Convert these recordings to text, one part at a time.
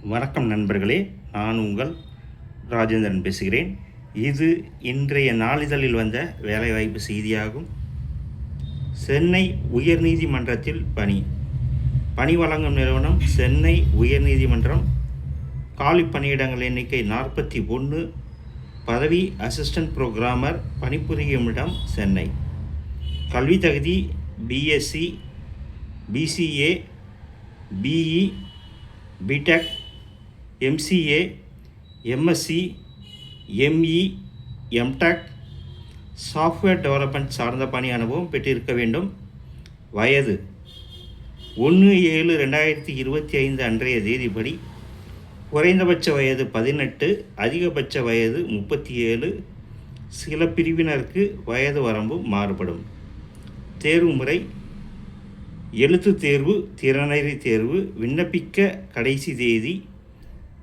வணக்கம் நண்பர்களே, நான் உங்கள் ராஜேந்திரன் பேசுகிறேன். இது இன்றைய நாளிதழில் வந்த வேலைவாய்ப்பு செய்தியாகும். சென்னை உயர்நீதிமன்றத்தில் பணி வழங்கும் நிறுவனம் சென்னை உயர்நீதிமன்றம். காலி பணியிடங்கள் எண்ணிக்கை 41. பதவி அசிஸ்டன்ட் புரோகிராமர். பணிபுரியும் இடம் சென்னை. கல்வி தகுதி BSc, BCA, BE, BTech, MCA, MSc, ME, MTech, software development சார்ந்த பணி அனுபவம் பெற்றிருக்க வேண்டும். வயது 1/7/2025 அன்றைய தேதிப்படி குறைந்தபட்ச வயது 18, அதிகபட்ச வயது 37. சில பிரிவினருக்கு வயது வரம்பு மாறுபடும். தேர்வு முறை: எழுத்து தேர்வு, திறனறி தேர்வு. விண்ணப்பிக்க கடைசி தேதி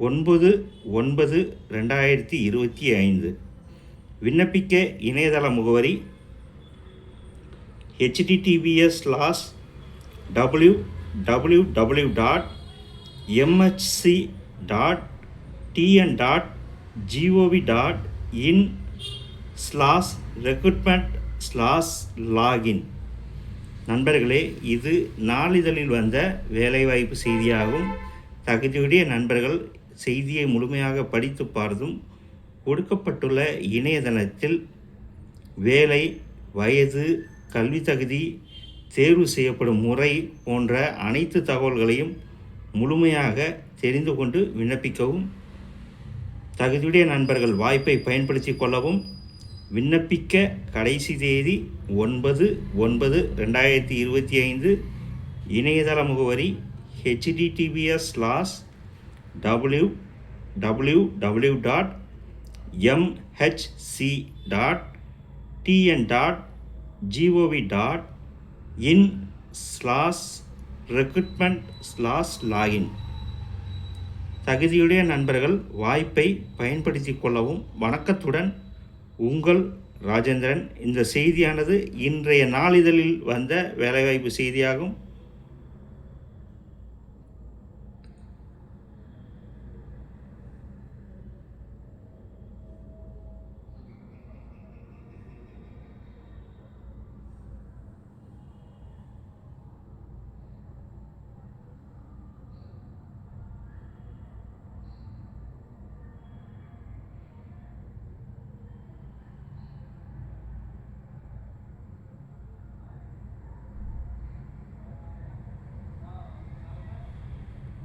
9/9/2025. விண்ணப்பிக்க இணையதள முகவரி https://www.mhc.tn.gov.in/recruitment/login. நண்பர்களே, இது நாளிதழில் வந்த வேலைவாய்ப்பு செய்தியாகும். தகுதியுடைய நண்பர்கள் செய்தியை முழுமையாக படித்து பார்த்தும் கொடுக்கப்பட்டுள்ள இணையதளத்தில் வேலை, வயது, கல்வி தகுதி, தேர்வு செய்யப்படும் முறை போன்ற அனைத்து தகவல்களையும் முழுமையாக தெரிந்து கொண்டு விண்ணப்பிக்கவும். தகுதியுடைய நண்பர்கள் வாய்ப்பை பயன்படுத்தி கொள்ளவும். விண்ணப்பிக்க கடைசி தேதி 9/9/2025. இணையதள முகவரி https://www.mhc.tn.gov.in/recruitment/login. தகுதியுடைய நண்பர்கள் வாய்ப்பை பயன்படுத்தி கொள்ளவும். வணக்கத்துடன் உங்கள் ராஜேந்திரன். இந்த செய்தியானது இன்றைய நாளிதழில் வந்த வேலைவாய்ப்பு செய்தியாகும்.